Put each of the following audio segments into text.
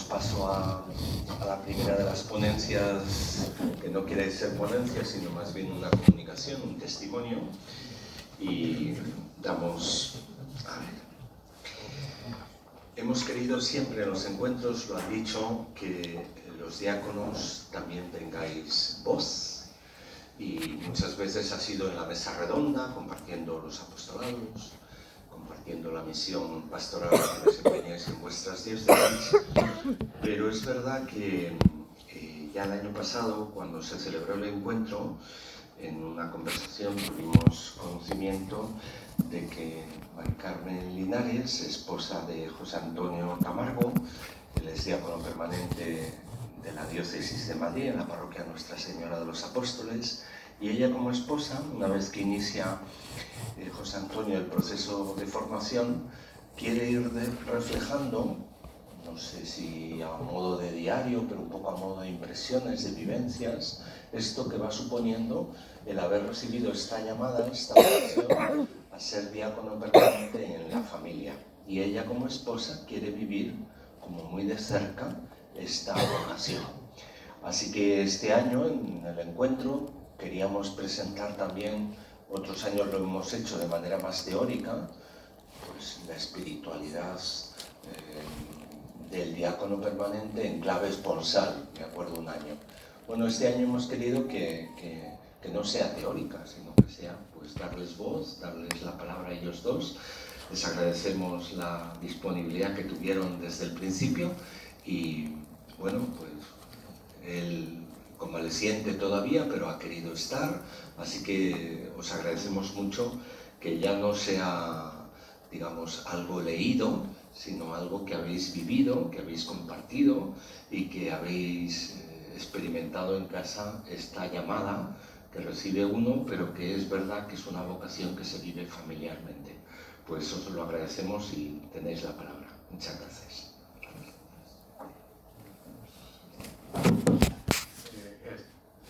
damos paso a la primera de las ponencias, que no quiere ser ponencia, sino más bien una comunicación, un testimonio. Y damos... A ver. Hemos querido siempre en los encuentros, lo han dicho, que los diáconos también tengáis voz. Y muchas veces ha sido en la mesa redonda, compartiendo los apostolados, compartiendo la misión pastoral que desempeñáis en vuestras diócesis, pero es verdad que ya el año pasado, cuando se celebró el encuentro, en una conversación tuvimos conocimiento de que Mari Carmen Linares, esposa de José Antonio Camargo, él es diácono permanente de la diócesis de Madrid, en la parroquia Nuestra Señora de los Apóstoles, y ella como esposa, una vez que inicia José Antonio el proceso de formación, quiere ir reflejando, no sé si a modo de diario, pero un poco a modo de impresiones, de vivencias, esto que va suponiendo el haber recibido esta llamada, esta vocación a ser diácono permanente en la familia. Y ella como esposa quiere vivir como muy de cerca esta vocación. Así que este año en el encuentro queríamos presentar también, otros años lo hemos hecho de manera más teórica, pues la espiritualidad del diácono permanente en clave esponsal, me acuerdo un año. Bueno, este año hemos querido que no sea teórica, sino que sea pues darles voz, darles la palabra a ellos dos. Les agradecemos la disponibilidad que tuvieron desde el principio y bueno, pues él convaleciente todavía, pero ha querido estar, así que os agradecemos mucho que ya no sea, digamos, algo leído, sino algo que habéis vivido, que habéis compartido y que habéis experimentado en casa esta llamada que recibe uno, pero que es verdad que es una vocación que se vive familiarmente. Pues os lo agradecemos y tenéis la palabra. Muchas gracias.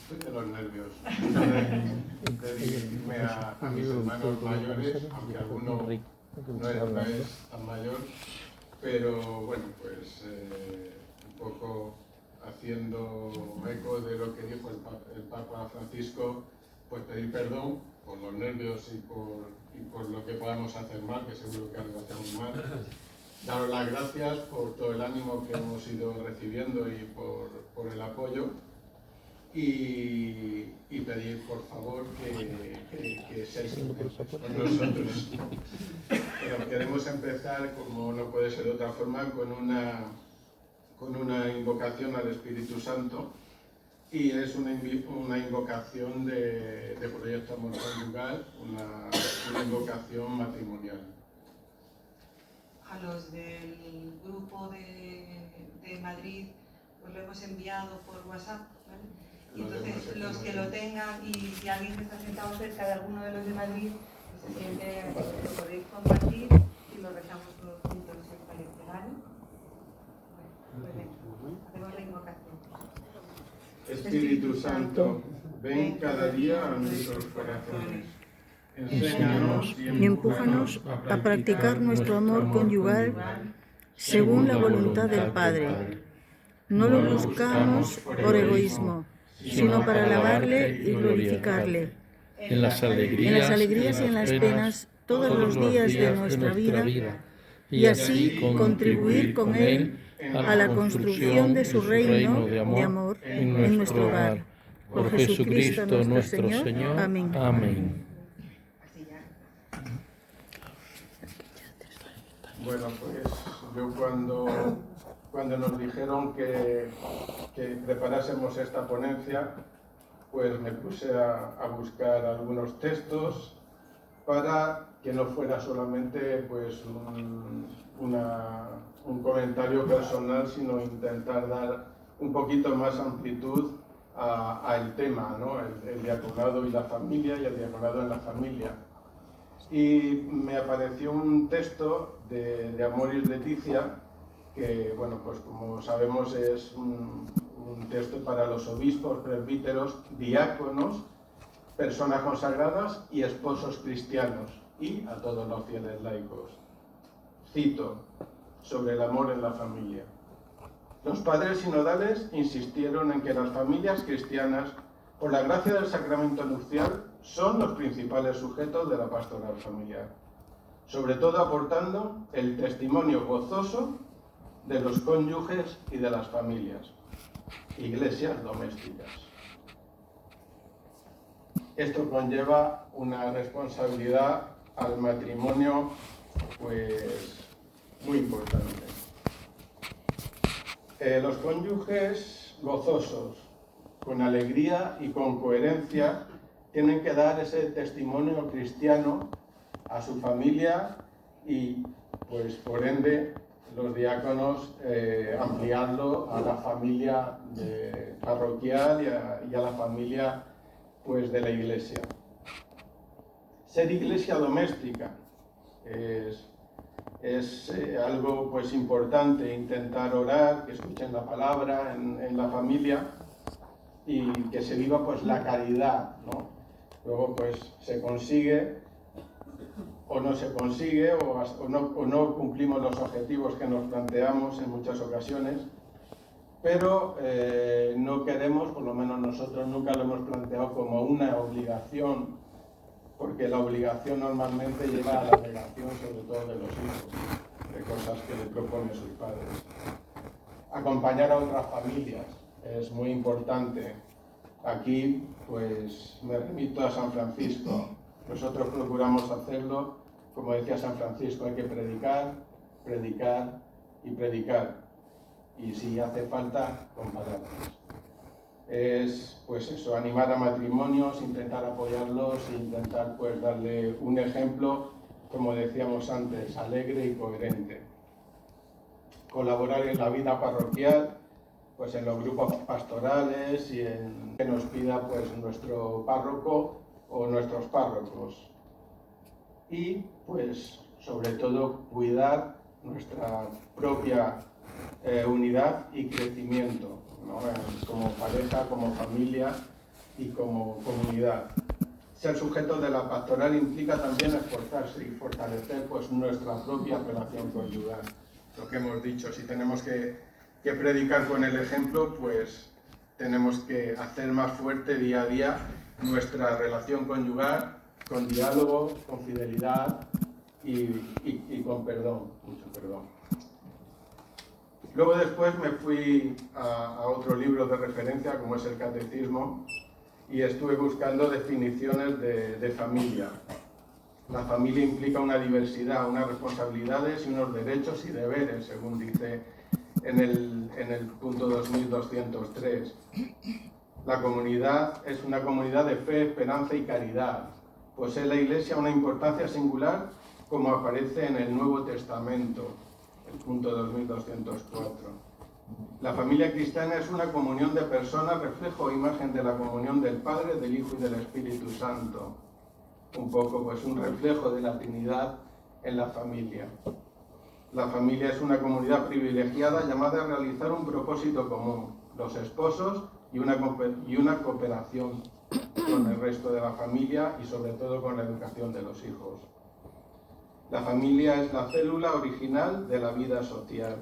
Estoy de los nervios de dirigirme a mis hermanos mayores, aunque alguno no es tan mayor, pero bueno, pues un poco haciendo eco de lo que dijo el Papa Francisco, pues pedir perdón por los nervios y por lo que podamos hacer mal, que seguro que algo hacemos mal. Daros las gracias por todo el ánimo que hemos ido recibiendo y por el apoyo. Y pedir por favor que seáis con nosotros. Pero queremos empezar, como no puede ser de otra forma, con una invocación al Espíritu Santo, y es una invocación de Proyecto Amor Conyugal, una invocación matrimonial. A los del grupo de Madrid pues lo hemos enviado por WhatsApp, ¿vale? Y entonces los que lo tengan, y si alguien está sentado cerca de alguno de los de Madrid, pues se siente, lo podéis compartir y lo rezamos todos juntos, si os parece, ¿vale? Bueno, pues hacemos la invocación. Espíritu Santo, ven cada día a nuestros corazones. Enséñanos y empújanos a practicar nuestro amor conyugal según la voluntad del Padre. No lo buscamos por egoísmo, sino para alabarle y glorificarle. En las alegrías y en las penas todos los días de nuestra vida, y así contribuir con Él a la construcción de su reino de amor en nuestro hogar. Por Jesucristo nuestro Señor. Amén. Amén. Bueno, pues yo cuando nos dijeron que preparásemos esta ponencia, pues me puse a buscar algunos textos para que no fuera solamente pues un comentario personal, sino intentar dar un poquito más amplitud al tema, ¿no? El diaconado y la familia, y el diaconado en la familia. Y me apareció un texto de Amoris Laetitia, que, bueno, pues como sabemos es un texto para los obispos, presbíteros, diáconos, personas consagradas y esposos cristianos, y a todos los fieles laicos. Cito, sobre el amor en la familia. Los padres sinodales insistieron en que las familias cristianas, por la gracia del sacramento nupcial, son los principales sujetos de la pastoral familiar, sobre todo aportando el testimonio gozoso de los cónyuges y de las familias, iglesias domésticas. Esto conlleva una responsabilidad al matrimonio, pues, muy importante. Los cónyuges gozosos, con alegría y con coherencia, tienen que dar ese testimonio cristiano a su familia y, pues, por ende, los diáconos ampliarlo a la familia parroquial y a la familia, pues, de la iglesia. Ser iglesia doméstica es algo, pues, importante, intentar orar, que escuchen la palabra en la familia y que se viva, pues, la caridad, ¿no? Luego, pues, se consigue o no se consigue o no cumplimos los objetivos que nos planteamos en muchas ocasiones, pero no queremos, por lo menos nosotros nunca lo hemos planteado como una obligación, porque la obligación normalmente lleva a la negación, sobre todo de los hijos, de cosas que le proponen sus padres. Acompañar a otras familias es muy importante. Aquí, pues, me remito a San Francisco. Nosotros procuramos hacerlo, como decía San Francisco, hay que predicar, predicar y predicar. Y si hace falta, con palabras. Es, pues eso, animar a matrimonios, intentar apoyarlos e intentar, pues, darle un ejemplo, como decíamos antes, alegre y coherente. Colaborar en la vida parroquial, pues en los grupos pastorales y en que nos pida, pues, nuestro párroco o nuestros párrocos. Y, pues, sobre todo, cuidar nuestra propia unidad y crecimiento, ¿no? Como pareja, como familia y como comunidad. Ser sujeto de la pastoral implica también esforzarse y fortalecer, pues, nuestra propia relación conyugal. Lo que hemos dicho, si tenemos que predicar con el ejemplo, pues tenemos que hacer más fuerte día a día nuestra relación conyugal, con diálogo, con fidelidad y con perdón, mucho perdón. Luego después me fui a otro libro de referencia, como es el Catecismo, y estuve buscando definiciones de familia. La familia implica una diversidad, unas responsabilidades y unos derechos y deberes, según dice en el punto 2203. La comunidad es una comunidad de fe, esperanza y caridad. Posee la Iglesia una importancia singular, como aparece en el Nuevo Testamento, el punto 2204. La familia cristiana es una comunión de personas, reflejo e imagen de la comunión del Padre, del Hijo y del Espíritu Santo. Un poco, pues, un reflejo de la Trinidad en la familia. La familia es una comunidad privilegiada llamada a realizar un propósito común, los esposos y una cooperación con el resto de la familia y sobre todo con la educación de los hijos. La familia es la célula original de la vida social.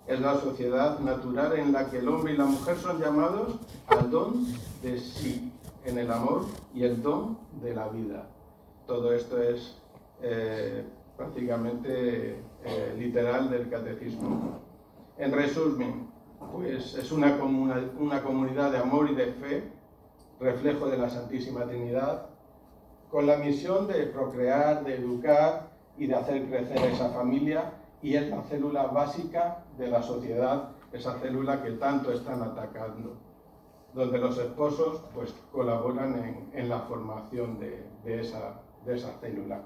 Es la sociedad natural en la que el hombre y la mujer son llamados al don de sí, en el amor y el don de la vida. Todo esto es prácticamente literal del Catecismo. En resumen, pues es una comunidad de amor y de fe, reflejo de la Santísima Trinidad, con la misión de procrear, de educar y de hacer crecer esa familia, y es la célula básica de la sociedad, esa célula que tanto están atacando, donde los esposos, pues, colaboran en la formación de esa célula.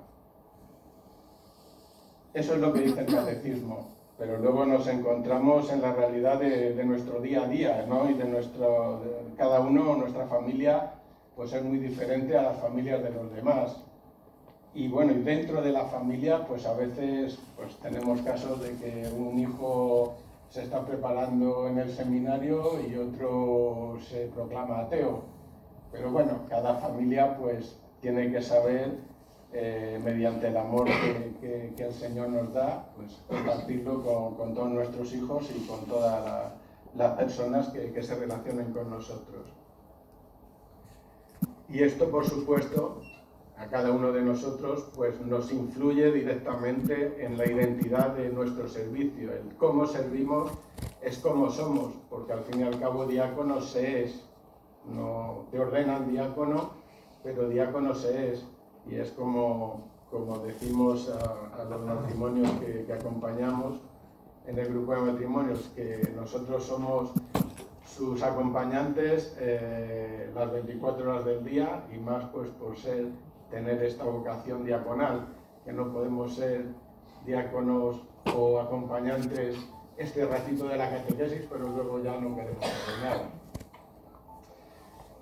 Eso es lo que dice el Catecismo, pero luego nos encontramos en la realidad de nuestro día a día, ¿no? Y de cada uno, nuestra familia, pues es muy diferente a las familias de los demás. Y bueno, y dentro de la familia, pues a veces, pues, tenemos casos de que un hijo se está preparando en el seminario y otro se proclama ateo. Pero bueno, cada familia, pues, tiene que saber, mediante el amor que el Señor nos da, pues compartirlo con todos nuestros hijos y con toda las personas que se relacionen con nosotros. Y esto, por supuesto, a cada uno de nosotros pues nos influye directamente en la identidad de nuestro servicio. El cómo servimos es cómo somos, porque al fin y al cabo diácono se es. No te ordenan diácono, pero diácono se es. Y es como decimos a los matrimonios que acompañamos en el grupo de matrimonios, que nosotros somos sus acompañantes las 24 horas del día, y más pues por tener esta vocación diaconal, que no podemos ser diáconos o acompañantes este ratito de la catequesis, pero luego ya no queremos hacer nada.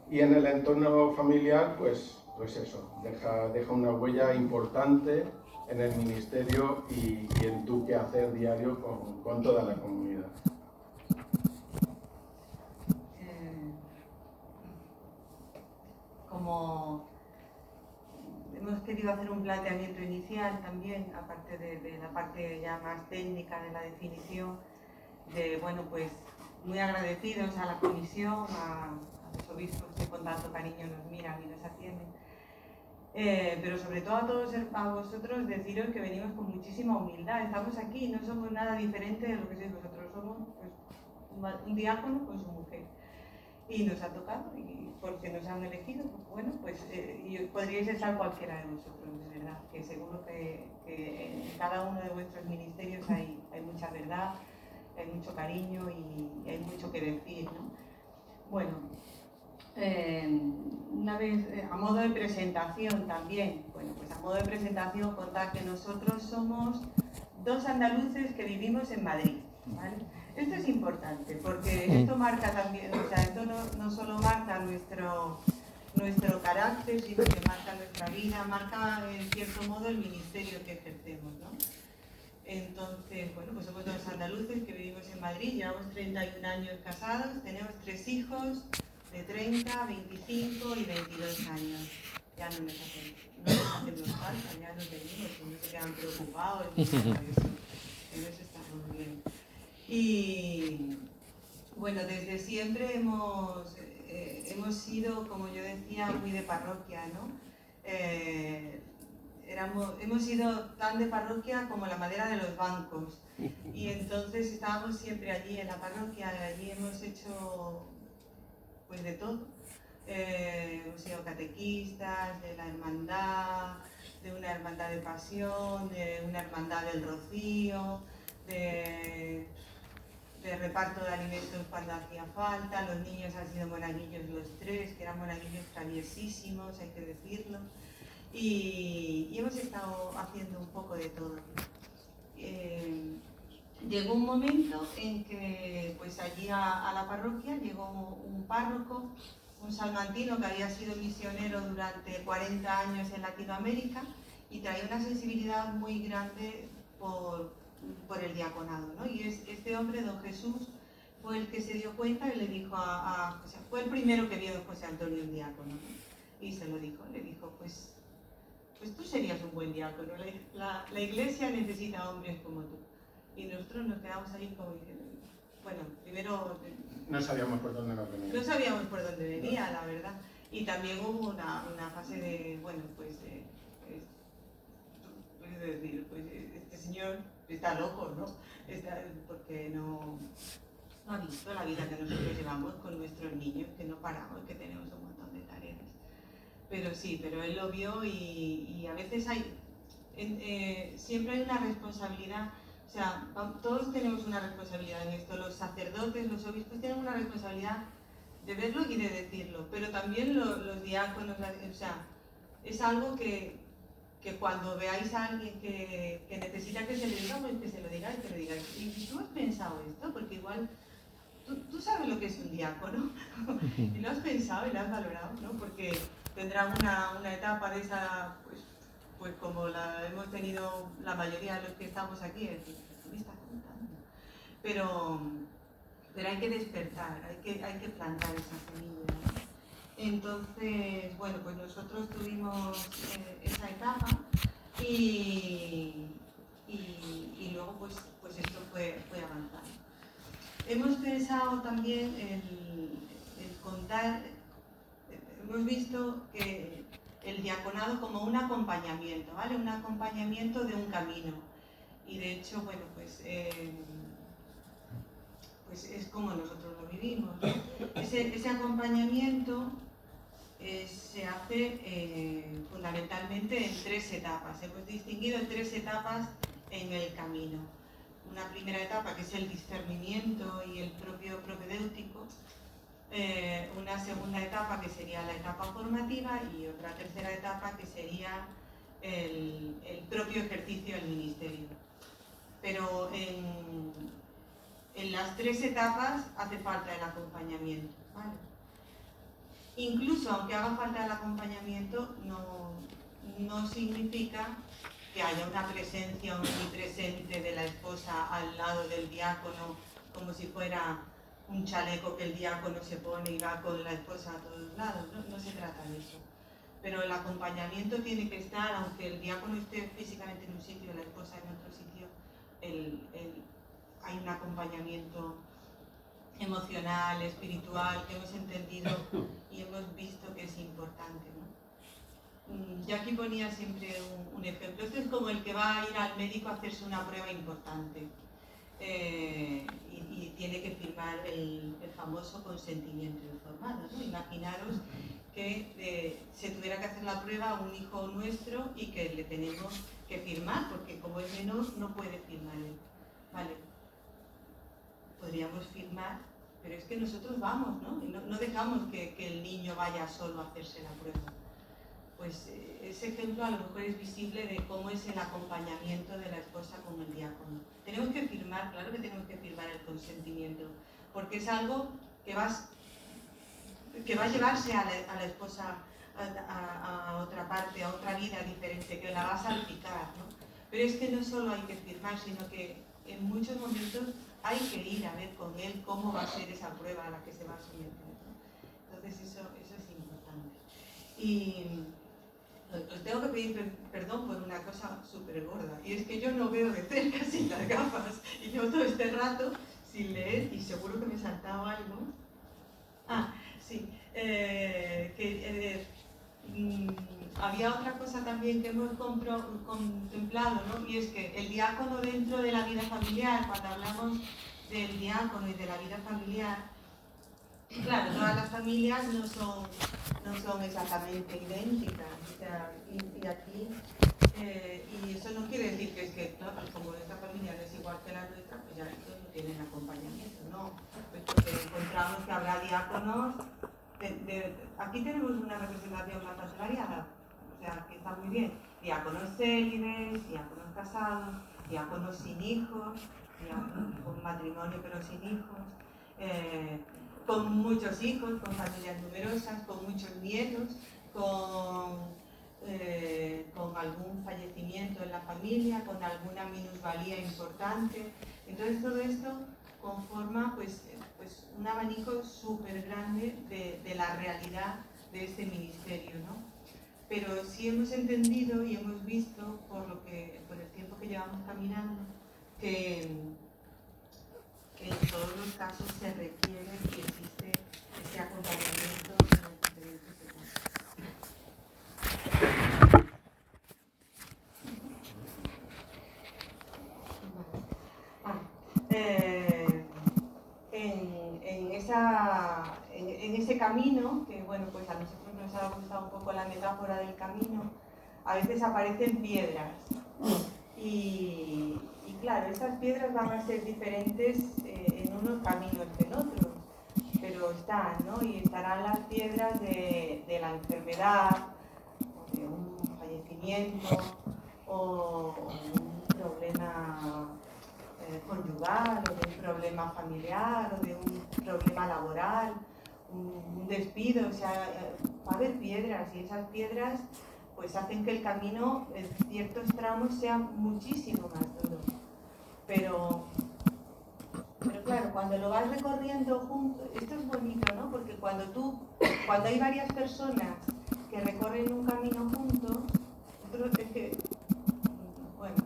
Y en el entorno familiar, pues eso, deja una huella importante en el ministerio y en tu quehacer diario con toda la comunidad. Como hemos querido hacer un planteamiento inicial también, aparte de la parte ya más técnica de la definición, bueno, pues muy agradecidos a la comisión, a los obispos que con tanto cariño nos miran y nos atienden, pero sobre todo a todos a vosotros deciros que venimos con muchísima humildad. Estamos aquí, no somos nada diferente de lo que sois vosotros, somos pues, un diácono con su mujer. Y nos ha tocado, y porque nos han elegido, pues bueno, pues y podríais estar cualquiera de vosotros, de verdad, que seguro que en cada uno de vuestros ministerios hay mucha verdad, hay mucho cariño y hay mucho que decir, ¿no? Bueno, una vez, a modo de presentación también, bueno, pues a modo de presentación contar que nosotros somos dos andaluces que vivimos en Madrid, ¿vale? Esto es importante porque esto marca también, o sea, esto no solo marca nuestro carácter, sino que marca nuestra vida, marca en cierto modo el ministerio que ejercemos, ¿no? Entonces, bueno, pues somos dos andaluces que vivimos en Madrid, llevamos 31 años casados, tenemos 3 hijos de 30, 25 y 22 años. Ya no nos hacemos falta, ya nos venimos, no se quedan preocupados, ni nada de eso. En eso estamos bien. Y bueno, desde siempre hemos sido, como yo decía, muy de parroquia, ¿no? Hemos sido tan de parroquia como la madera de los bancos, y entonces estábamos siempre allí en la parroquia, allí hemos hecho pues de todo. Hemos sido catequistas de la hermandad, de una hermandad de pasión, de una hermandad del rocío, de reparto de alimentos cuando hacía falta. Los niños han sido monaguillos los 3, que eran monaguillos traviesísimos, hay que decirlo, y hemos estado haciendo un poco de todo. Llegó un momento en que pues allí a la parroquia llegó un párroco, un salmantino que había sido misionero durante 40 años en Latinoamérica y traía una sensibilidad muy grande por el diaconado, ¿no? Y este hombre, don Jesús, fue el que se dio cuenta y le dijo fue el primero que vio a José Antonio un diácono, ¿no? Y se lo dijo, le dijo, pues tú serías un buen diácono, la iglesia necesita hombres como tú. Y nosotros nos quedamos ahí como diciendo, bueno, primero no sabíamos por dónde nos venía. No sabíamos por dónde venía, la verdad. Y también hubo una fase de, bueno, pues decir, pues este señor está loco, ¿no? Porque no ha visto la vida que nosotros llevamos con nuestros niños, que no paramos, que tenemos un montón de tareas. Pero sí, pero él lo vio y a veces siempre hay una responsabilidad. O sea, todos tenemos una responsabilidad en esto, los sacerdotes, los obispos tienen una responsabilidad de verlo y de decirlo, pero también los diáconos, o sea, es algo que cuando veáis a alguien que necesita que se le diga, pues que se lo digáis, que lo digáis. ¿Y tú has pensado esto? Porque igual, tú sabes lo que es un diácono, y lo has pensado y lo has valorado, ¿no? Porque tendrán una etapa de esa, pues como la hemos tenido la mayoría de los que estamos aquí, es decir, ¿qué me estás contando? Pero hay que despertar, hay que plantar esa semilla, ¿no? Entonces, bueno, pues nosotros tuvimos esa etapa y luego pues esto fue avanzando. hemos pensado también el contar, hemos visto que el diaconado como un acompañamiento, ¿vale? Un acompañamiento de un camino. Y de hecho, bueno, pues es como nosotros lo vivimos, ¿no? Ese acompañamiento se hace fundamentalmente en 3 etapas. Hemos distinguido en 3 etapas en el camino. Una primera etapa que es el discernimiento y el propio propedéutico, una segunda etapa que sería la etapa formativa y otra tercera etapa que sería el propio ejercicio del ministerio. Pero en las 3 etapas hace falta el acompañamiento, ¿vale? Incluso aunque haga falta el acompañamiento, no significa que haya una presencia omnipresente de la esposa al lado del diácono, como si fuera un chaleco que el diácono se pone y va con la esposa a todos lados. No se trata de eso. Pero el acompañamiento tiene que estar, aunque el diácono esté físicamente en un sitio y la esposa en otro sitio, hay un acompañamiento emocional, espiritual, que hemos entendido y hemos visto que es importante, ¿no? Yo aquí ponía siempre un ejemplo. Este es como el que va a ir al médico a hacerse una prueba importante y tiene que firmar el famoso consentimiento informado, ¿no? Imaginaros que se tuviera que hacer la prueba a un hijo nuestro y que le tenemos que firmar, porque como es menor no puede firmar él, ¿vale? Podríamos firmar, pero es que nosotros vamos, ¿no? Y no dejamos que el niño vaya solo a hacerse la prueba. Pues ese ejemplo a lo mejor es visible de cómo es el acompañamiento de la esposa con el diácono. Tenemos que firmar, claro que tenemos que firmar el consentimiento, porque es algo que va a llevarse a la esposa a otra parte, a otra vida diferente, que la va a salpicar, ¿no? Pero es que no solo hay que firmar, sino que en muchos momentos hay que ir a ver con él cómo va a ser esa prueba a la que se va a someter, ¿no? Entonces eso es importante. Y os tengo que pedir perdón por una cosa súper gorda, y es que yo no veo de cerca sin las gafas, y yo todo este rato sin leer, y seguro que me he saltado algo. Ah, sí, había otra cosa también que hemos contemplado, ¿no? Y es que el diácono dentro de la vida familiar, cuando hablamos del diácono y de la vida familiar, claro, todas las familias no son exactamente idénticas, o sea, y aquí, y eso no quiere decir que es que, claro, como esta familia no es igual que la nuestra, pues ya estos no tienen acompañamiento, no, pues porque encontramos que habrá diáconos, aquí tenemos una representación bastante variada, o sea, que está muy bien, diáconos célibes, diáconos casados, diáconos sin hijos, diáconos con matrimonio pero sin hijos, con muchos hijos, con familias numerosas, con muchos nietos, con algún fallecimiento en la familia, con alguna minusvalía importante. Entonces todo esto conforma pues un abanico súper grande de la realidad de este ministerio, ¿no? Pero sí hemos entendido y hemos visto, por el tiempo que llevamos caminando, que en todos los casos se requiere y existe ese acompañamiento en los diferentes etapas. En ese camino, que bueno, pues a nosotros nos ha gustado un poco la metáfora del camino, a veces aparecen piedras. Y claro, esas piedras van a ser diferentes en unos caminos que en otros, pero están, ¿no? Y estarán las piedras de la enfermedad, o de un fallecimiento, o un problema conyugal, o de un problema familiar, o de un problema laboral, un despido, o sea, va a haber piedras, y esas piedras pues hacen que el camino en ciertos tramos sea muchísimo más duro. Pero claro, cuando lo vas recorriendo juntos, esto es bonito, ¿no? Porque cuando hay varias personas que recorren un camino juntos, nosotros es que, bueno,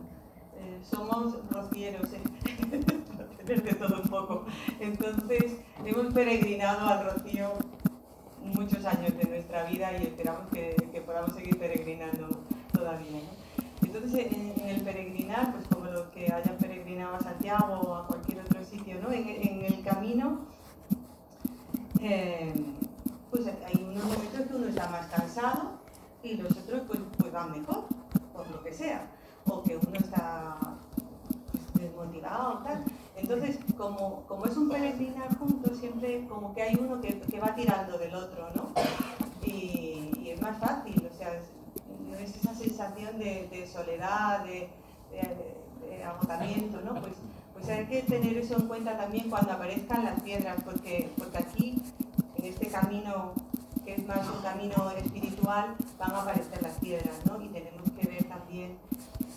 somos rocieros, hacer de todo un poco. Entonces, hemos peregrinado al Rocío muchos años de nuestra vida y esperamos que podamos seguir peregrinando todavía, ¿no? Entonces, en el peregrinar, pues como los que hayan peregrinado a Santiago o a cualquier otro sitio, ¿no? En el camino, pues hay unos momentos que uno está más cansado y los otros pues van mejor, por lo que sea, o que uno está pues, desmotivado o tal. Entonces, como es un peregrinar juntos, siempre como que hay uno que va tirando del otro, ¿no? Y es más fácil, o sea, no es esa sensación de soledad, de agotamiento, ¿no? Pues hay que tener eso en cuenta también cuando aparezcan las piedras, porque aquí, en este camino, que es más un camino espiritual, van a aparecer las piedras, ¿no? Y tenemos que ver también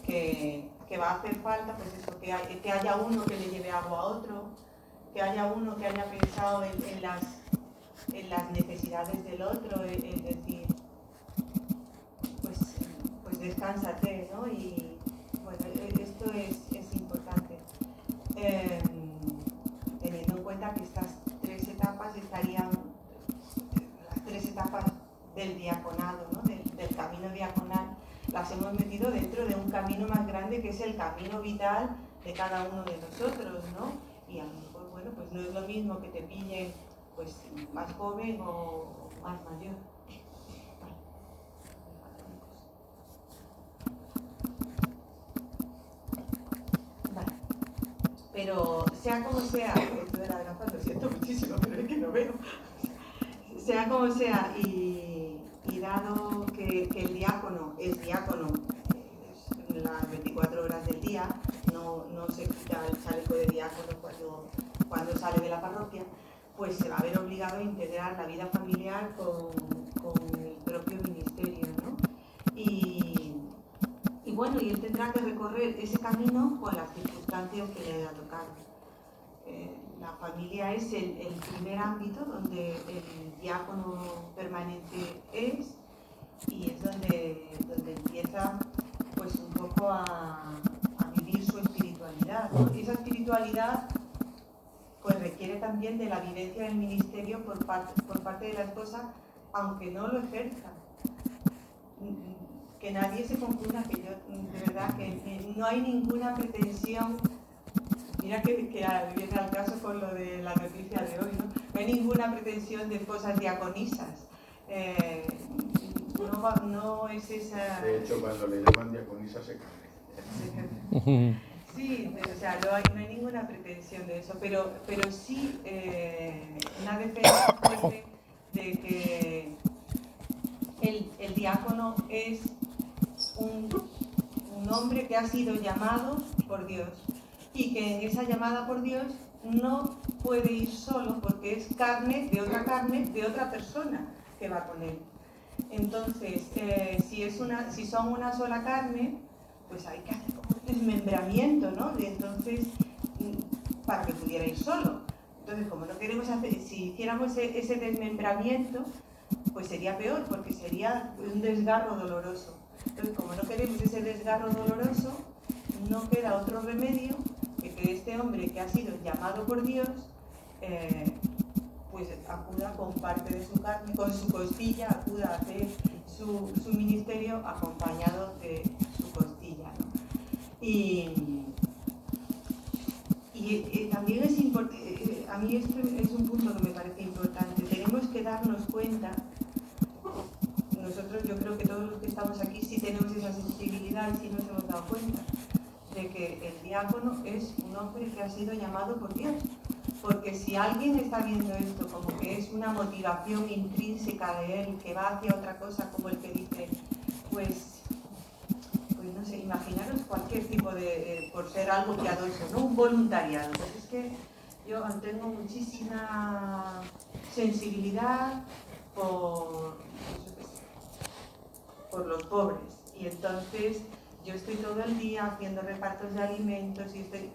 que va a hacer falta, pues eso, que haya uno que le lleve agua a otro, que haya uno que haya pensado en las necesidades del otro, es decir, pues descánsate, ¿no? Y bueno, esto es importante. Teniendo en cuenta que estas tres etapas estarían, las tres etapas del diaconado, ¿no? del camino diaconal, las hemos metido dentro de un camino más grande que es el camino vital de cada uno de nosotros, ¿no? Y a lo mejor, bueno, pues no es lo mismo que te pillen pues más joven o más mayor. Vale. Pero sea como sea, esto de la gafas lo siento muchísimo, pero es que no veo. Sea como sea, y dado que el diácono es diácono las 24 horas del día, no se quita el chaleco de diácono cuando sale de la parroquia, pues se va a ver obligado a integrar la vida familiar con el propio ministerio, ¿no? Y bueno, y él tendrá que recorrer ese camino con las circunstancias que le haya tocado. La familia es el primer ámbito donde el diácono permanente es, y es donde empieza pues un poco a vivir su espiritualidad, ¿no? Esa espiritualidad pues requiere también de la vivencia del ministerio por parte de la esposa, aunque no lo ejerza. Que nadie se confunda, que yo de verdad que no hay ninguna pretensión. Mira que viene al caso con lo de la noticia de hoy, ¿no? No hay ninguna pretensión de esposas diaconisas. No es esa... De hecho, cuando le llaman diaconisa se cae. Sí, o sea, no hay ninguna pretensión de eso, pero sí una defensa fuerte de que el diácono es un hombre que ha sido llamado por Dios y que en esa llamada por Dios no puede ir solo porque es carne de otra persona que va con él. Entonces, si son una sola carne, pues hay que hacer como un desmembramiento, ¿no? Entonces, para que pudiera ir solo. Entonces, como no queremos hacer, si hiciéramos ese desmembramiento, pues sería peor, porque sería un desgarro doloroso. Entonces, como no queremos ese desgarro doloroso, no queda otro remedio que este hombre que ha sido llamado por Dios, pues acuda con parte de su carne, con su costilla, acuda a hacer su ministerio acompañado de su costilla, ¿no? Y también es importante, a mí esto es un punto que me parece importante, tenemos que darnos cuenta, nosotros yo creo que todos los que estamos aquí sí tenemos esa sensibilidad y sí nos hemos dado cuenta de que el diácono es un hombre que ha sido llamado por Dios. Porque si alguien está viendo esto como que es una motivación intrínseca de él, que va hacia otra cosa, como el que dice, pues no sé, imaginaros cualquier tipo de, por ser algo piadoso, ¿no? Un voluntariado. Pues es que yo tengo muchísima sensibilidad por los pobres. Y entonces yo estoy todo el día haciendo repartos de alimentos y estoy...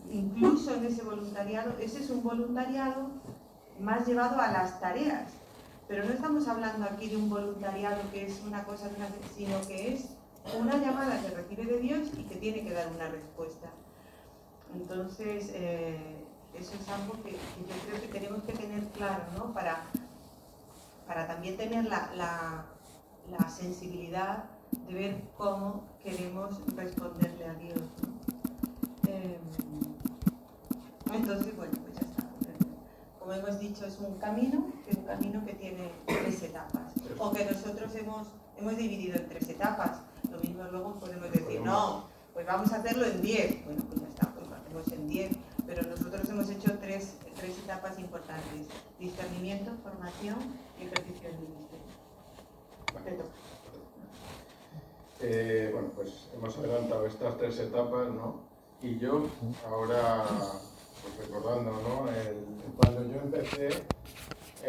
Incluso en ese voluntariado, ese es un voluntariado más llevado a las tareas, pero no estamos hablando aquí de un voluntariado que es una cosa, sino que es una llamada que recibe de Dios y que tiene que dar una respuesta. Entonces, eso es algo que yo creo que tenemos que tener claro, ¿no? Para también tener la sensibilidad de ver cómo queremos responderle a Dios, ¿no? Entonces, bueno, pues ya está. Como hemos dicho, es un camino que tiene 3 etapas, o que nosotros hemos dividido en 3 etapas. Lo mismo luego podemos decir, no, pues vamos a hacerlo en 10. Bueno, pues ya está, pues lo hacemos en 10. Pero nosotros hemos hecho tres etapas importantes: discernimiento, formación y ejercicio del ministerio. Bueno, pues hemos adelantado estas 3 etapas, ¿no? Y yo ahora, pues recordando, ¿no? Cuando yo empecé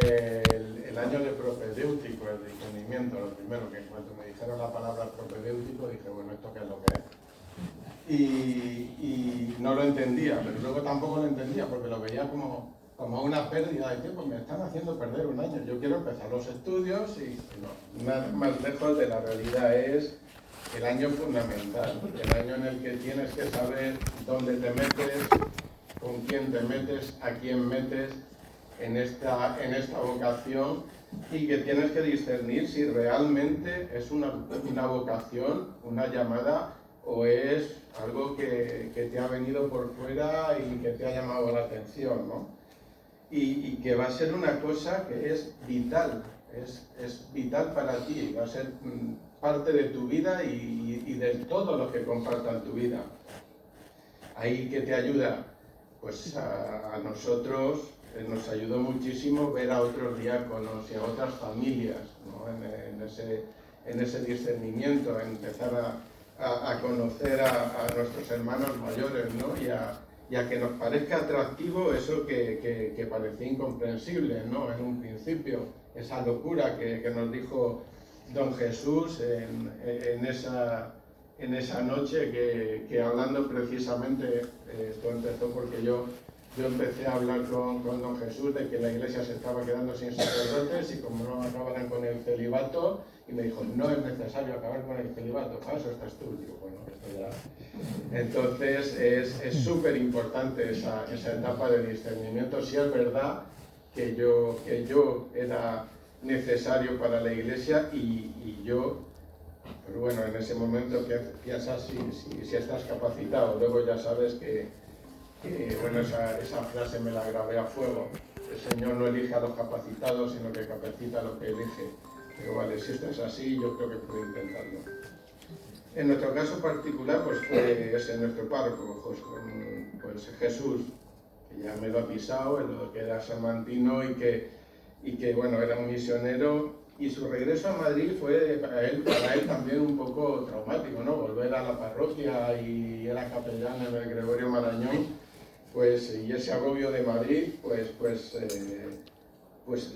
el año de propedéutico, el discernimiento, lo primero que cuando me dijeron la palabra propedéutico dije, bueno, ¿esto qué es lo que es? Y no lo entendía, pero luego tampoco lo entendía porque lo veía como una pérdida de tiempo. Me están haciendo perder un año. Yo quiero empezar los estudios y no, nada más lejos de la realidad. Es el año fundamental, el año en el que tienes que saber dónde te metes, con quién te metes, a quién metes en esta vocación, y que tienes que discernir si realmente es una vocación, una llamada, o es algo que te ha venido por fuera y que te ha llamado la atención, ¿no? Y que va a ser una cosa que es vital, es vital para ti, va a ser parte de tu vida y de todo lo que compartan tu vida. Ahí que te ayuda, pues a nosotros nos ayudó muchísimo ver a otros diáconos y a otras familias, ¿no? en ese discernimiento, en empezar a conocer a nuestros hermanos mayores, ¿no? y a que nos parezca atractivo eso que parecía incomprensible, ¿no? En un principio, esa locura que nos dijo Don Jesús en esa noche, que hablando precisamente, esto empezó porque yo empecé a hablar con Don Jesús de que la iglesia se estaba quedando sin sacerdotes y como no acabaran con el celibato, y me dijo, no es necesario acabar con el celibato, para eso estás tú. Digo, bueno, esto ya. Entonces es súper importante esa etapa de discernimiento. Si es verdad que yo era necesario para la iglesia y yo, pero bueno, en ese momento piensas si estás capacitado. Luego ya sabes que bueno, esa frase me la grabé a fuego. El Señor no elige a los capacitados, sino que capacita a los que elige. Pero vale, si esto es así, yo creo que puedo intentarlo. En nuestro caso particular, pues fue nuestro párroco, pues Jesús, que ya me lo ha pisado, que era salmantino y que bueno, era un misionero, y su regreso a Madrid fue para él también un poco traumático, ¿no? Volver a la parroquia, y era capellán en el Gregorio Marañón, pues, y ese agobio de Madrid, pues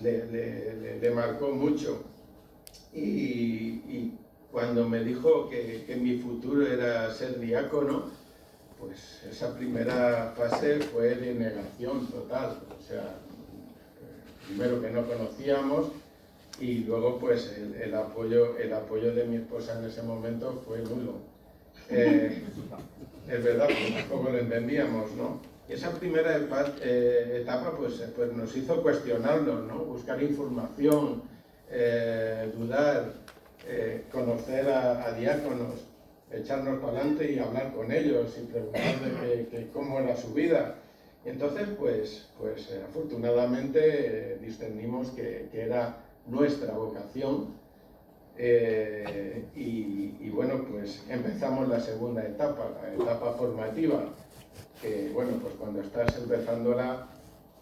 le marcó mucho. Y cuando me dijo que mi futuro era ser diácono, pues esa primera fase fue de negación total. O sea, primero que no conocíamos, y luego pues el apoyo de mi esposa en ese momento fue nulo. Es verdad, pues tampoco lo entendíamos, ¿no? Y esa primera etapa pues nos hizo cuestionarnos, ¿no? Buscar información, dudar, conocer a diáconos, echarnos para adelante y hablar con ellos y preguntarles cómo era su vida. Y entonces pues afortunadamente discernimos que era nuestra vocación, y bueno, pues empezamos la segunda etapa, la etapa formativa, que bueno, pues cuando estás empezándola,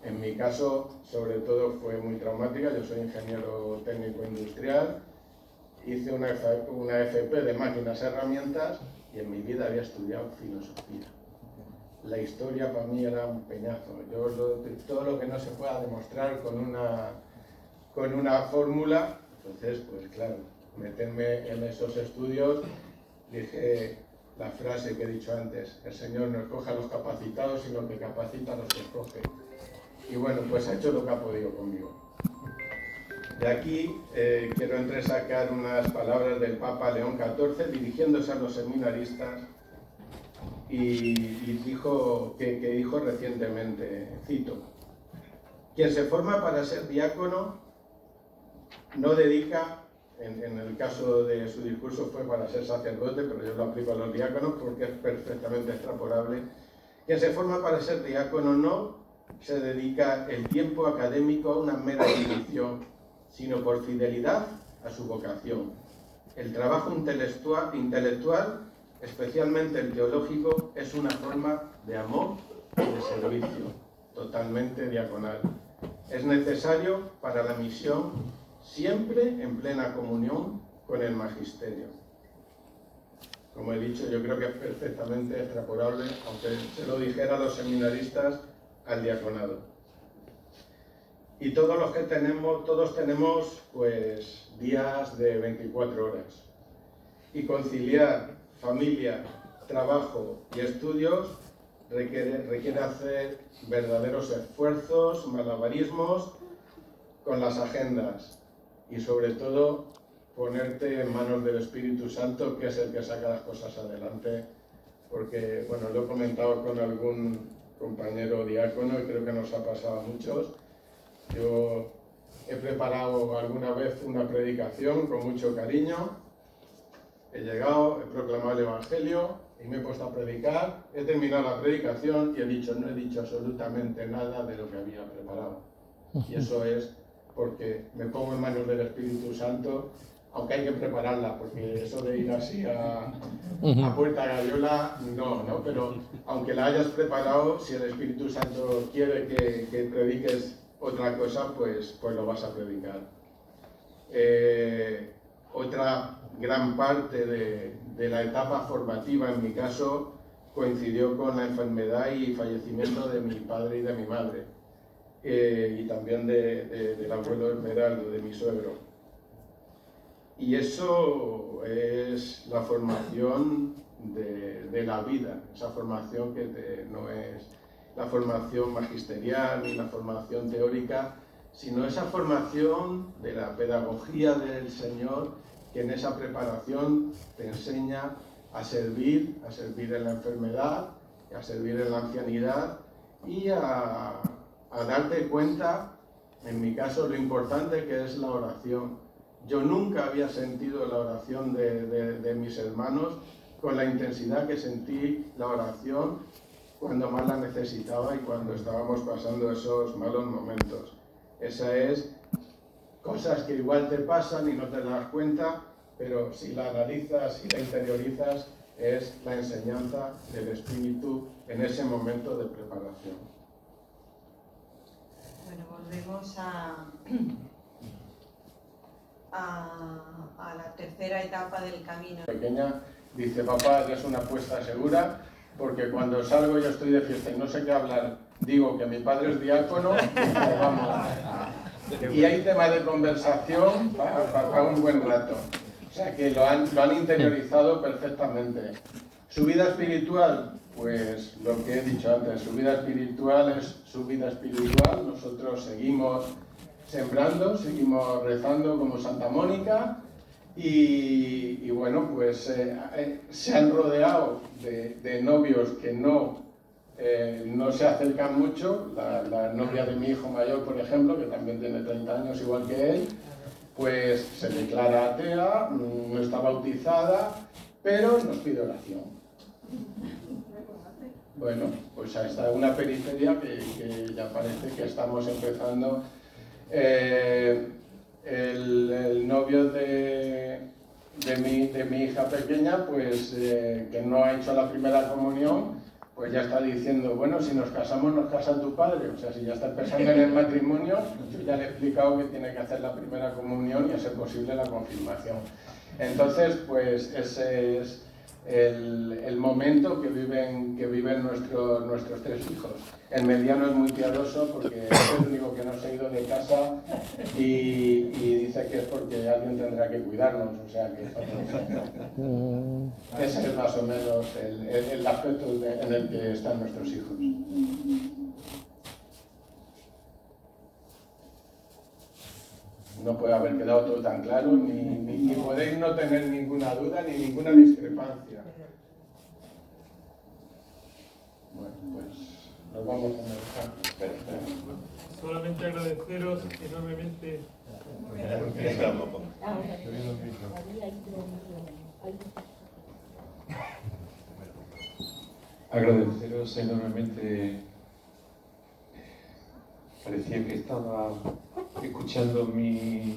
en mi caso sobre todo fue muy traumática. Yo soy ingeniero técnico industrial, hice una FP de máquinas y herramientas, y en mi vida había estudiado filosofía. La historia para mí era un peñazo. Todo lo que no se pueda demostrar con una fórmula, entonces pues claro, meterme en esos estudios, dije la frase que he dicho antes: el Señor no escoge a los capacitados, sino que capacita a los que escoge. Y bueno, pues ha hecho lo que ha podido conmigo. De aquí quiero entresacar unas palabras del Papa León XIV dirigiéndose a los seminaristas, y dijo que dijo recientemente, cito: quien se forma para ser diácono no dedica, en el caso de su discurso fue para ser sacerdote, pero yo lo aplico a los diáconos porque es perfectamente extrapolable. Quien se forma para ser diácono no se dedica el tiempo académico a una mera erudición, sino por fidelidad a su vocación. El trabajo intelectual, especialmente el teológico, es una forma de amor y de servicio, totalmente diaconal. Es necesario para la misión, siempre en plena comunión con el magisterio. Como he dicho, yo creo que es perfectamente extrapolable, aunque se lo dijera a los seminaristas, al diaconado. Y todos tenemos pues días de 24 horas. Y conciliar familia, trabajo y estudios requiere hacer verdaderos esfuerzos, malabarismos con las agendas y sobre todo ponerte en manos del Espíritu Santo, que es el que saca las cosas adelante, porque, bueno, lo he comentado con algún compañero diácono y creo que nos ha pasado a muchos. Yo he preparado alguna vez una predicación con mucho cariño, he llegado, he proclamado el Evangelio y me he puesto a predicar, he terminado la predicación y no he dicho absolutamente nada de lo que había preparado. Y eso es porque me pongo en manos del Espíritu Santo, aunque hay que prepararla, porque eso de ir así a puerta gallola, no, pero aunque la hayas preparado, si el Espíritu Santo quiere que prediques otra cosa, pues lo vas a predicar. Otra gran parte de la etapa formativa, en mi caso, coincidió con la enfermedad y fallecimiento de mi padre y de mi madre, y también del abuelo Esmeraldo, de mi suegro. Y eso es la formación de la vida, esa formación que no es la formación magisterial ni la formación teórica, sino esa formación de la pedagogía del Señor, que en esa preparación te enseña a servir en la enfermedad, a servir en la ancianidad y a darte cuenta, en mi caso, lo importante que es la oración. Yo nunca había sentido la oración de mis hermanos con la intensidad que sentí la oración cuando más la necesitaba y cuando estábamos pasando esos malos momentos. Esa es cosas que igual te pasan y no te das cuenta, pero si la analizas y la interiorizas, es la enseñanza del Espíritu en ese momento de preparación. Bueno, volvemos a la tercera etapa del camino. Pequeña dice: papá, es una apuesta segura, porque cuando salgo yo estoy de fiesta y no sé qué hablar, digo que mi padre es diácono, vamos. Y hay tema de conversación para un buen rato. O sea que lo han interiorizado perfectamente. Su vida espiritual, pues lo que he dicho antes, su vida espiritual es su vida espiritual. Nosotros seguimos sembrando, seguimos rezando como Santa Mónica y bueno, pues se han rodeado de novios que no se acercan mucho. La novia de mi hijo mayor, por ejemplo, que también tiene 30 años igual que él, pues se declara atea, no está bautizada, pero nos pide oración. Bueno, pues está una periferia que ya parece que estamos empezando. El novio de mi hija pequeña, pues que no ha hecho la primera comunión, pues ya está diciendo: bueno, si nos casamos, nos casa tu padre. O sea, si ya está pensando en el matrimonio, yo ya le he explicado que tiene que hacer la primera comunión y a ser posible la confirmación. Entonces, pues ese es el momento que viven nuestros tres hijos. El mediano es muy piadoso porque es el único que no se ha ido de casa y dice que es porque alguien tendrá que cuidarnos. O sea que ese es más o menos el aspecto en el que están nuestros hijos. No puede haber quedado todo tan claro, ni podéis no tener ninguna duda ni ninguna discrepancia. pues nos vamos a marchar. Solamente agradeceros enormemente. Agradeceros enormemente. Parecía que estaba escuchando mi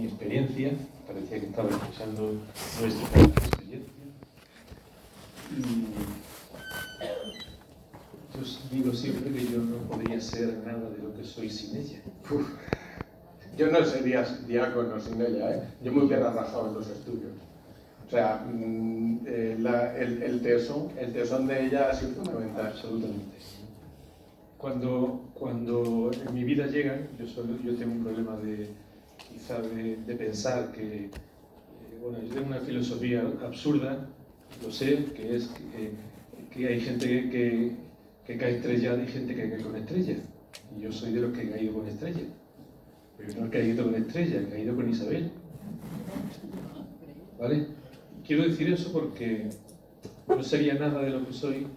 experiencia, parecía que estaba escuchando nuestra experiencia. Y yo os digo siempre que yo no podría ser nada de lo que soy sin ella. Yo no sería diácono sin ella, ¿eh? Yo me hubiera rajado en los estudios. O sea, el tesón de ella ha sido fundamental. Absolutamente. Cuando en mi vida llegan, yo tengo un problema quizá de pensar que, bueno, yo tengo una filosofía absurda, lo sé, que es que hay gente que cae estrellada y gente que cae con estrella. Y yo soy de los que he caído con estrella. Pero no he caído con estrella, he caído con Isabel. ¿Vale? Quiero decir eso porque no sería nada de lo que soy,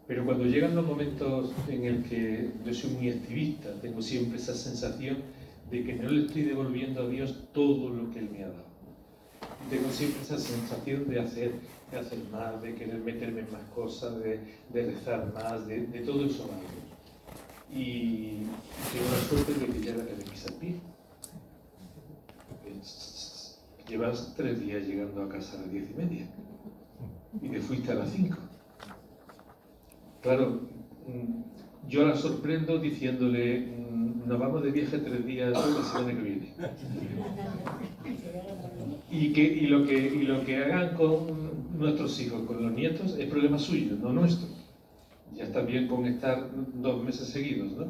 pero cuando llegan los momentos en el que yo soy muy activista, tengo siempre esa sensación de que no le estoy devolviendo a Dios todo lo que Él me ha dado. Tengo siempre esa sensación de hacer más, de querer meterme en más cosas, de rezar más, de todo eso más. Y tengo la suerte de que ya la quedé mis al pie. Llevas 3 días llegando a casa a las 10:30 y te fuiste a las 5. Claro, yo la sorprendo diciéndole, nos vamos de viaje 3 días la semana que viene. Y lo que hagan con nuestros hijos, con los nietos, es problema suyo, no nuestro. Ya está bien con estar 2 meses seguidos, ¿no?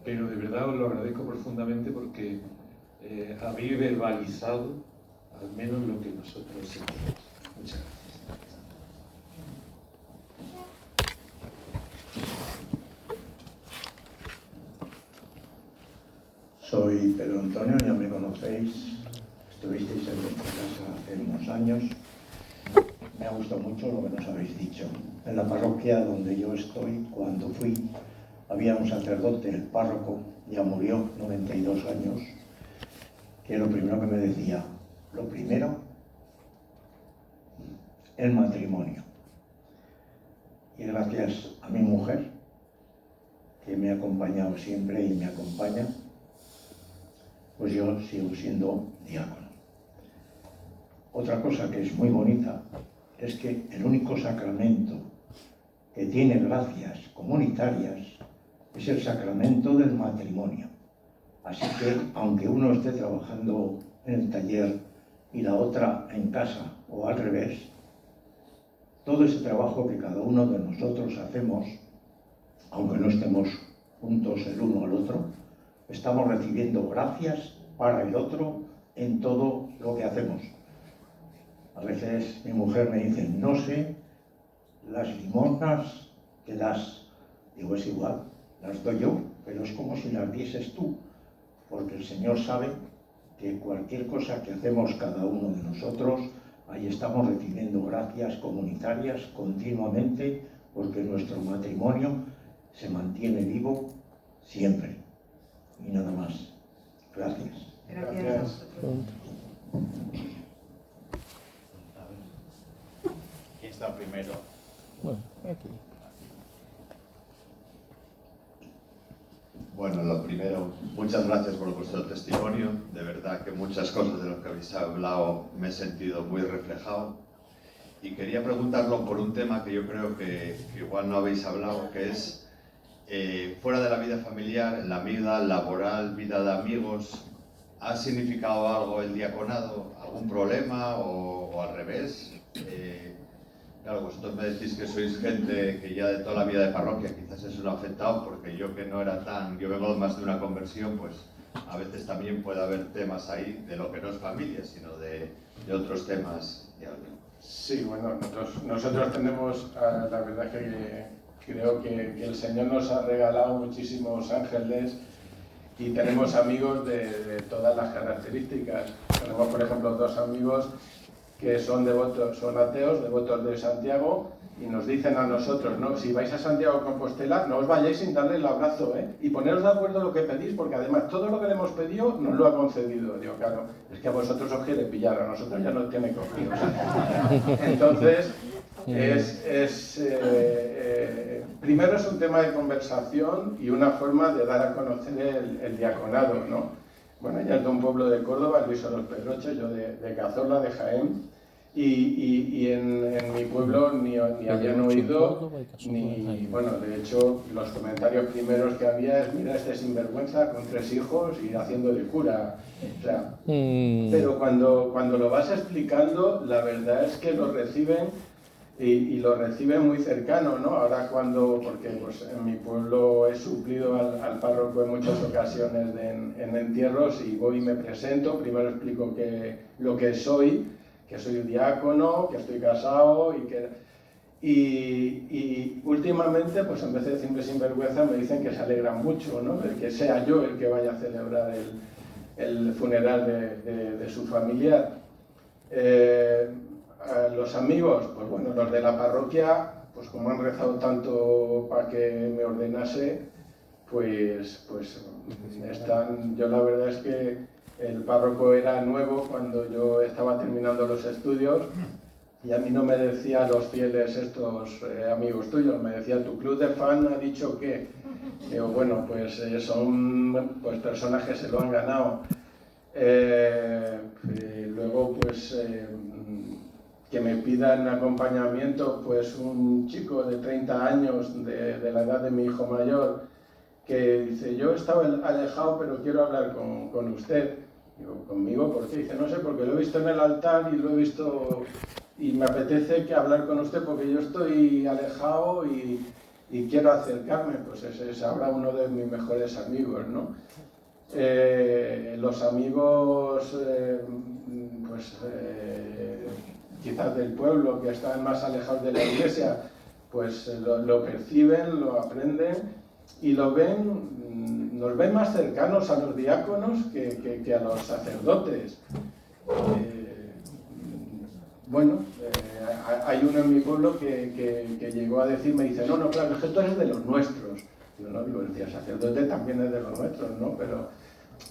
Pero de verdad os lo agradezco profundamente porque habéis verbalizado al menos lo que nosotros sentimos. Muchas gracias. Soy Pedro Antonio, ya me conocéis, estuvisteis en nuestra casa hace unos años. Me ha gustado mucho lo que nos habéis dicho. En la parroquia donde yo estoy, cuando fui, había un sacerdote, el párroco, ya murió, 92 años, que lo primero que me decía, lo primero, el matrimonio. Y gracias a mi mujer, que me ha acompañado siempre y me acompaña, pues yo sigo siendo diácono. Otra cosa que es muy bonita es que el único sacramento que tiene gracias comunitarias es el sacramento del matrimonio. Así que, aunque uno esté trabajando en el taller y la otra en casa o al revés, todo ese trabajo que cada uno de nosotros hacemos, aunque no estemos juntos el uno al otro, estamos recibiendo gracias para el otro en todo lo que hacemos. A veces mi mujer me dice, no sé las limosnas que das. Digo, es igual, las doy yo, pero es como si las dieses tú, porque el Señor sabe que cualquier cosa que hacemos cada uno de nosotros, ahí estamos recibiendo gracias comunitarias continuamente, porque nuestro matrimonio se mantiene vivo siempre. Y nada más. Gracias. Gracias. ¿Quién está primero? Bueno, aquí. Bueno, lo primero, muchas gracias por vuestro testimonio. De verdad que muchas cosas de lo que habéis hablado me he sentido muy reflejado. Y quería preguntarlo por un tema que yo creo que igual no habéis hablado, que es fuera de la vida familiar, en la vida laboral, vida de amigos, ¿ha significado algo el diaconado? ¿Algún problema o al revés? Claro, vosotros me decís que sois gente que ya de toda la vida de parroquia, quizás eso lo ha afectado, porque yo que no era yo vengo más de una conversión, pues a veces también puede haber temas ahí de lo que no es familia, sino de otros temas. Sí, bueno, nosotros tenemos, la verdad que creo que el Señor nos ha regalado muchísimos ángeles y tenemos amigos de todas las características. Tenemos, por ejemplo, 2 amigos que son devotos, son ateos, devotos de Santiago, y nos dicen a nosotros, ¿no? Si vais a Santiago de Compostela, no os vayáis sin darle el abrazo, y poneros de acuerdo lo que pedís, porque además todo lo que le hemos pedido nos lo ha concedido. Digo, claro, es que a vosotros os quiere pillar, a nosotros ya nos tiene cogidos. Entonces, primero es un tema de conversación y una forma de dar a conocer el diaconado, ¿no? Bueno, ella es de un pueblo de Córdoba, Luis de los Pedroches, yo de Cazorla, de Jaén. Y en mi pueblo ni habían oído, ni, bueno, de hecho, los comentarios primeros que había es, mira, este sinvergüenza con 3 hijos y haciendo de cura. O sea, pero cuando lo vas explicando, la verdad es que lo reciben y lo reciben muy cercano, ¿no? Ahora porque pues, en mi pueblo he suplido al párroco en muchas ocasiones en entierros y voy y me presento, primero explico lo que soy un diácono, que estoy casado y últimamente, pues en vez de decirme sinvergüenza, me dicen que se alegran mucho, ¿no? De que sea yo el que vaya a celebrar el funeral de su familiar. Los amigos, pues bueno, los de la parroquia, pues como han rezado tanto para que me ordenase, pues están, yo la verdad es que el párroco era nuevo cuando yo estaba terminando los estudios y a mí no me decía los fieles estos amigos tuyos, me decía tu club de fan ha dicho que, digo, bueno, pues son pues, personas que se lo han ganado. Luego, pues, que me pidan acompañamiento, pues un chico de 30 años de la edad de mi hijo mayor, que dice, yo estaba alejado pero quiero hablar con usted. Digo, ¿conmigo? ¿Por qué? Dice, no sé, porque lo he visto en el altar y lo he visto y me apetece hablar con usted porque yo estoy alejado y quiero acercarme. Pues ese es ahora uno de mis mejores amigos, ¿no? Los amigos, quizás del pueblo, que están más alejados de la iglesia, pues lo perciben, lo aprenden y lo ven. Nos ven más cercanos a los diáconos que a los sacerdotes. Hay uno en mi pueblo que llegó a decirme, dice, no, claro, es que tú eres de los nuestros. Yo no digo, el sacerdote también es de los nuestros, ¿no?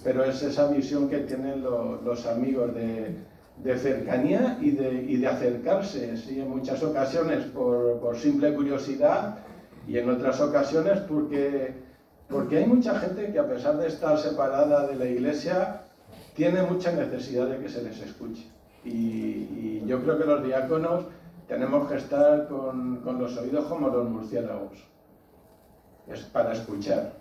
Pero es esa visión que tienen los amigos de cercanía y de acercarse, ¿sí? En muchas ocasiones por simple curiosidad y en otras ocasiones porque hay mucha gente que a pesar de estar separada de la iglesia, tiene mucha necesidad de que se les escuche. Y yo creo que los diáconos tenemos que estar con los oídos como los murciélagos. Es para escuchar.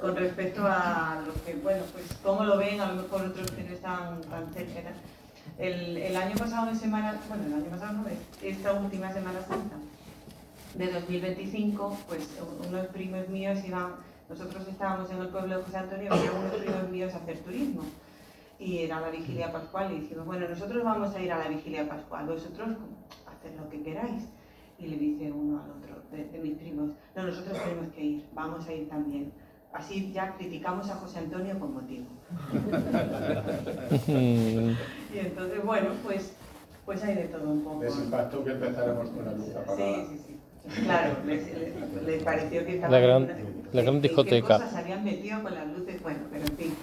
Con respecto a lo que, bueno, pues cómo lo ven, a lo mejor otros que no están tan cerca. El año pasado esta última Semana Santa de 2025, pues unos primos míos nosotros estábamos en el pueblo de José Antonio, y unos primos míos a hacer turismo, y era la vigilia pascual, y dijimos, bueno, nosotros vamos a ir a la vigilia pascual, vosotros haced lo que queráis. Y le dice uno al otro, de mis primos, no, nosotros tenemos que ir, vamos a ir también. Así ya criticamos a José Antonio con motivo. Y entonces, bueno, pues hay de todo un poco. Les impactó que empezáramos con la luz apagada. Sí. Claro, les pareció que estaba la gran discoteca. ¿Qué cosas habían metido con las luces? Bueno, pero en fin.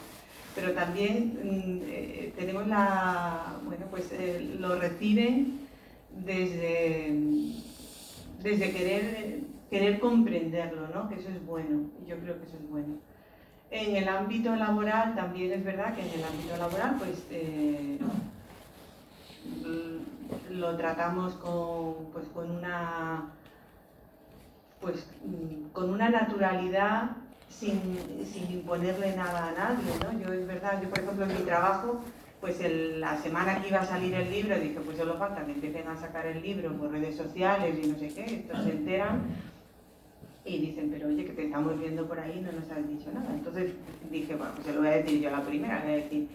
Pero también tenemos lo reciben desde querer comprenderlo, ¿no? Que eso es bueno, yo creo que eso es bueno. En el ámbito laboral también es verdad que en el ámbito laboral pues lo tratamos con una naturalidad sin imponerle nada a nadie, ¿no? Yo es verdad, por ejemplo en mi trabajo, pues la semana que iba a salir el libro dije, pues solo falta que empiecen a sacar el libro por redes sociales y no sé qué, estos se enteran y dicen, pero oye, que te estamos viendo por ahí, no nos has dicho nada. Entonces dije, bueno, pues se lo voy a decir yo a la primera, voy a decir,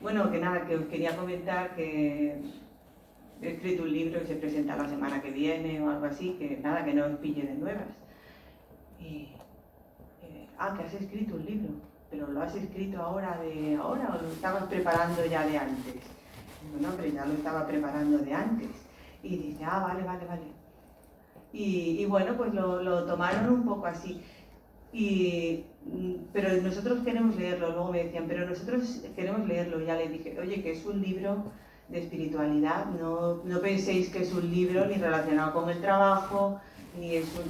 bueno, que nada, que os quería comentar que he escrito un libro que se presenta la semana que viene o algo así, que nada, que no os pille de nuevas. Que has escrito un libro, pero ¿lo has escrito ahora o lo estabas preparando ya de antes? Bueno, pero ya lo estaba preparando de antes. Y dice, vale. Y bueno, pues lo tomaron un poco así. Pero nosotros queremos leerlo. Luego me decían, pero nosotros queremos leerlo. Ya les dije, oye, que es un libro de espiritualidad. No penséis que es un libro ni relacionado con el trabajo,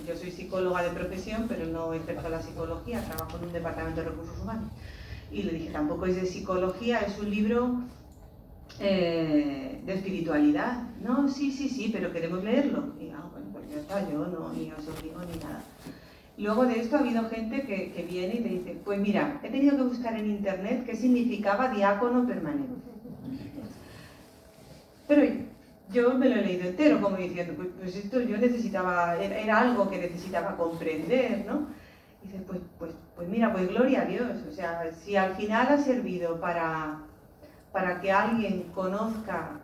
yo soy psicóloga de profesión, pero no ejerzo la psicología, trabajo en un departamento de recursos humanos. Y le dije, tampoco es de psicología, es un libro de espiritualidad. No, sí, pero queremos leerlo. Y bueno, pues ya está, yo no, ni os obligo ni nada. Luego de esto ha habido gente que viene y te dice, pues mira, he tenido que buscar en internet qué significaba diácono permanente. Pero yo me lo he leído entero, como diciendo, pues esto yo necesitaba, era algo que necesitaba comprender, ¿no? Y dice, pues mira, pues gloria a Dios. O sea, si al final ha servido para que alguien conozca,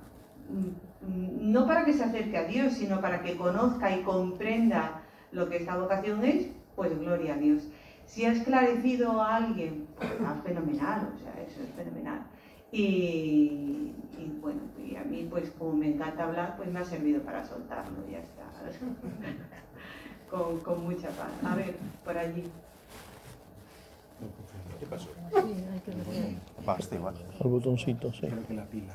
no para que se acerque a Dios, sino para que conozca y comprenda lo que esta vocación es, pues gloria a Dios. Si ha esclarecido a alguien, pues fenomenal, o sea, eso es fenomenal. Y bueno, y a mí, pues como me encanta hablar, pues me ha servido para soltarlo, ya está. con mucha paz. A ver, por allí. ¿Qué pasó? Sí, hay que ver. Basta igual. El botoncito, sí. Creo que la pila.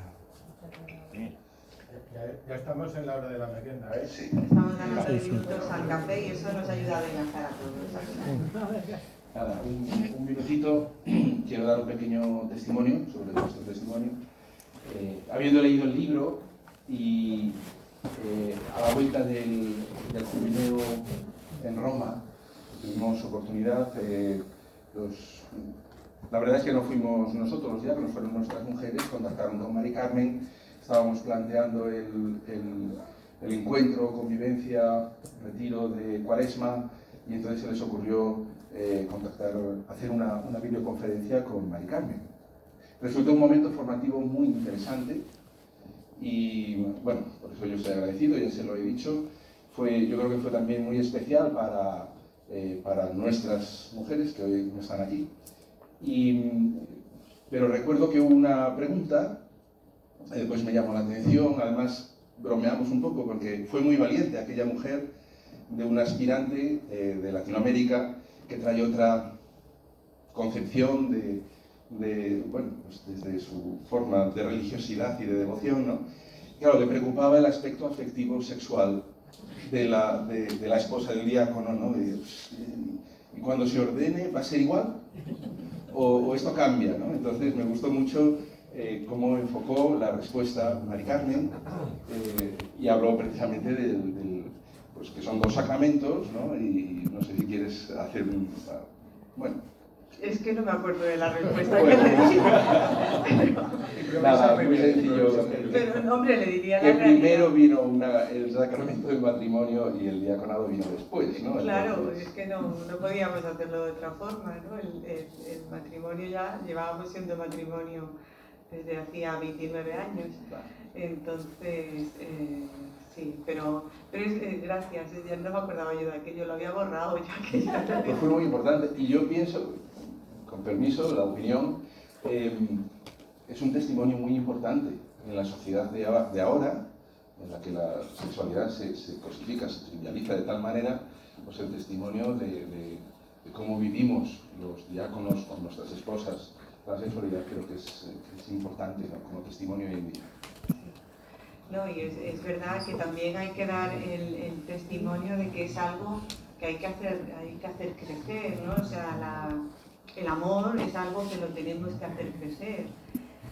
Ya estamos en la hora de la merienda, ¿eh? Sí. Estamos ganando minutos al café y eso nos ayuda a adelgazar a todos. Nada, un minutito. Quiero dar un pequeño testimonio sobre nuestro testimonio. Habiendo leído el libro y a la vuelta del jubileo en Roma, tuvimos oportunidad, la verdad es que no fuimos nosotros los diáconos, fueron nuestras mujeres, contactaron con Mari Carmen, estábamos planteando el encuentro, convivencia, retiro de Cuaresma, y entonces se les ocurrió hacer una videoconferencia con Mari Carmen. Resultó un momento formativo muy interesante y bueno, por eso yo estoy agradecido, ya se lo he dicho. Yo creo que fue también muy especial para nuestras mujeres que hoy no están aquí. Pero recuerdo que hubo una pregunta, pues me llamó la atención, además bromeamos un poco porque fue muy valiente aquella mujer de una aspirante de Latinoamérica que trae otra concepción bueno, pues desde su forma de religiosidad y de devoción, ¿no? Claro, le preocupaba el aspecto afectivo sexual de la esposa del diácono, ¿no? ¿Y cuando se ordene va a ser igual? ¿O esto cambia, ¿no? Entonces me gustó mucho cómo enfocó la respuesta Mari Carmen y habló precisamente pues que son dos sacramentos, ¿no? Y no sé si quieres hacer bueno. Es que no me acuerdo de la respuesta que Bueno, le di. Nada, muy sencillo. Pero, hombre, le diría Que la primero vino el sacramento del matrimonio y el diaconado vino después, ¿no? Claro, Entonces, es que no podíamos hacerlo de otra forma, ¿no? El matrimonio ya, llevábamos siendo matrimonio desde hacía 29 años. Entonces, sí, pero gracias, ya no me acordaba yo de aquello, lo había borrado ya que ya... Pues fue muy importante y yo pienso, con permiso, la opinión, es un testimonio muy importante en la sociedad de ahora, en la que la sexualidad se cosifica, se trivializa de tal manera, pues el testimonio de cómo vivimos los diáconos con nuestras esposas la sexualidad creo que es importante, ¿no? Como testimonio hoy en día. No, y es verdad que también hay que dar el testimonio de que es algo que hay que hacer crecer, ¿no? O sea, el amor es algo que lo tenemos que hacer crecer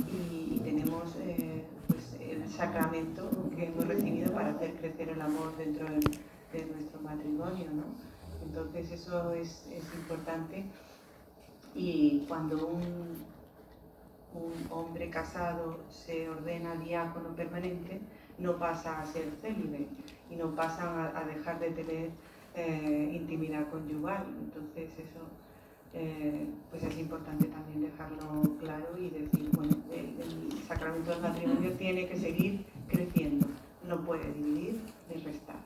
y tenemos pues, el sacramento que hemos recibido para hacer crecer el amor dentro de nuestro matrimonio, ¿no? Entonces eso es importante y cuando un hombre casado se ordena diácono permanente, no pasa a ser célibe y no pasan a dejar de tener intimidad conyugal. Entonces eso pues es importante también dejarlo claro y decir, bueno, el sacramento del matrimonio tiene que seguir creciendo, no puede dividir ni restar.